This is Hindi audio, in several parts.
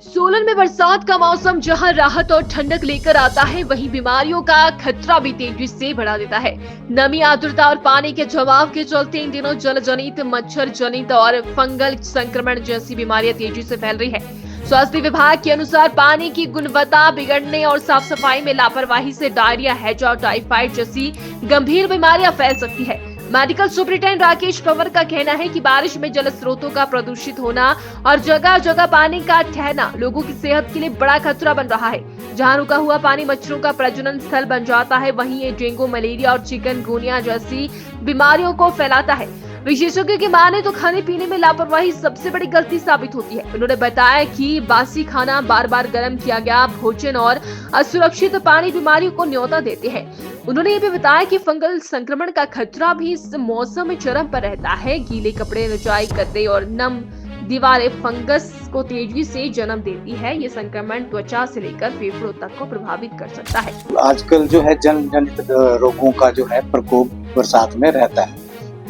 सोलन में बरसात का मौसम जहां राहत और ठंडक लेकर आता है, वहीं बीमारियों का खतरा भी तेजी से बढ़ा देता है। नमी, आर्द्रता और पानी के जमाव के चलते इन दिनों जल जनित, मच्छर जनित और फंगल संक्रमण जैसी बीमारियां तेजी से फैल रही है। स्वास्थ्य विभाग के अनुसार पानी की गुणवत्ता बिगड़ने और साफ सफाई में लापरवाही से डायरिया, हैजा और टाइफाइड जैसी गंभीर बीमारियां फैल सकती है। मेडिकल सुपरिटेंडेंट राकेश पवार का कहना है कि बारिश में जल स्रोतों का प्रदूषित होना और जगह जगह पानी का ठहरना लोगों की सेहत के लिए बड़ा खतरा बन रहा है। जहां रुका हुआ पानी मच्छरों का प्रजनन स्थल बन जाता है, वहीं ये डेंगू, मलेरिया और चिकनगुनिया जैसी बीमारियों को फैलाता है। विशेषज्ञों की माने तो खाने पीने में लापरवाही सबसे बड़ी गलती साबित होती है। उन्होंने बताया कि बासी खाना, बार बार गर्म किया गया भोजन और असुरक्षित पानी बीमारियों को न्योता देते हैं। उन्होंने ये भी बताया कि फंगल संक्रमण का खतरा भी इस मौसम में चरम पर रहता है। गीले कपड़े, रजाई, गद्दे और नम दीवारें फंगस को तेजी से जन्म देती है। ये संक्रमण त्वचा से लेकर फेफड़ों तक को प्रभावित कर सकता है। आजकल जो है जल जनित रोगों का जो है प्रकोप बरसात में रहता है।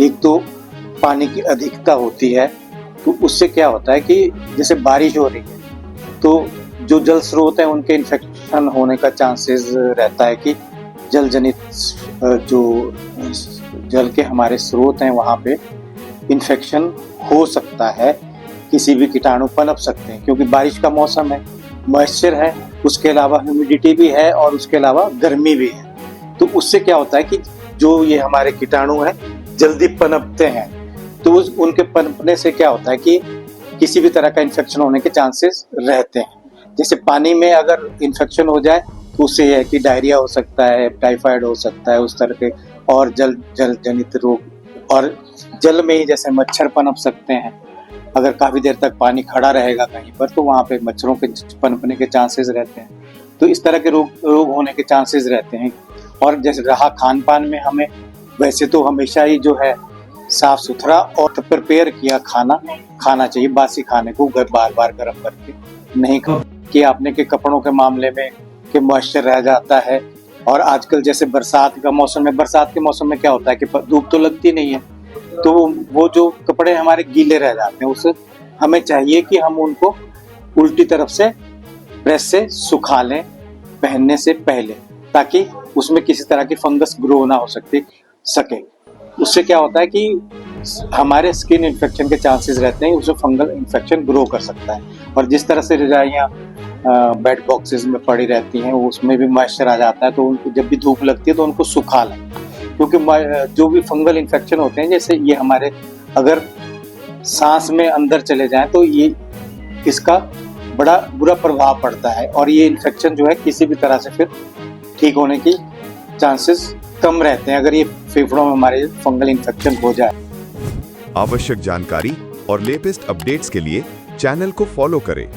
एक तो पानी की अधिकता होती है, तो उससे क्या होता है कि जैसे बारिश हो रही है तो जो जल स्रोत है उनके इन्फेक्शन होने का चांसेस रहता है कि जल जनित जो जल के हमारे स्रोत हैं वहाँ पे इन्फेक्शन हो सकता है, किसी भी कीटाणु पनप सकते हैं क्योंकि बारिश का मौसम है, मॉइस्चर है, उसके अलावा ह्यूमिडिटी भी है और उसके अलावा गर्मी भी है। तो उससे क्या होता है कि जो ये हमारे कीटाणु हैं जल्दी पनपते हैं, तो उनके पनपने से क्या होता है कि किसी भी तरह का इन्फेक्शन होने के चांसेस रहते हैं। जैसे पानी में अगर इन्फेक्शन हो जाए तो उससे यह है कि डायरिया हो सकता है, टाइफाइड हो सकता है, उस तरह के और जल जनित रोग। और जल में ही जैसे मच्छर पनप सकते हैं, अगर काफी देर तक पानी खड़ा रहेगा कहीं पर तो वहाँ पे मच्छरों के पनपने के चांसेस रहते हैं। तो इस तरह के रोग होने के चांसेस रहते हैं। और जैसे रहा खान पान में, हमें वैसे तो हमेशा ही जो है साफ सुथरा और प्रिपेयर किया खाना खाना चाहिए। बासी खाने को बार बार गर्म करके नहीं कि आपने के कपड़ों के मामले में कि मॉइस्चर रह जाता है। और आजकल जैसे बरसात के मौसम में क्या होता है कि धूप तो लगती नहीं है, तो वो जो कपड़े हमारे गीले रह जाते हैं, उससे हमें चाहिए कि हम उनको उल्टी तरफ से प्रेस से सुखा लें पहनने से पहले, ताकि उसमें किसी तरह की फंगस ग्रो ना हो सके। उससे क्या होता है कि हमारे स्किन इन्फेक्शन के चांसेस रहते हैं, उससे फंगल इन्फेक्शन ग्रो कर सकता है। और जिस तरह से रजाइयाँ बेड बॉक्सेस में पड़ी रहती हैं, उसमें भी मॉइस्चर आ जाता है, तो उनको जब भी धूप लगती है तो उनको सुखा लें, क्योंकि जो भी फंगल इन्फेक्शन होते हैं, जैसे ये हमारे अगर सांस में अंदर चले जाएं तो ये इसका बड़ा बुरा प्रभाव पड़ता है और ये इन्फेक्शन जो है किसी भी तरह से फिर ठीक होने की चांसेस कम रहते हैं अगर ये फेफड़ों में हमारे फंगल इन्फेक्शन हो जाए। आवश्यक जानकारी और लेटेस्ट अपडेट्स के लिए चैनल को फॉलो करें।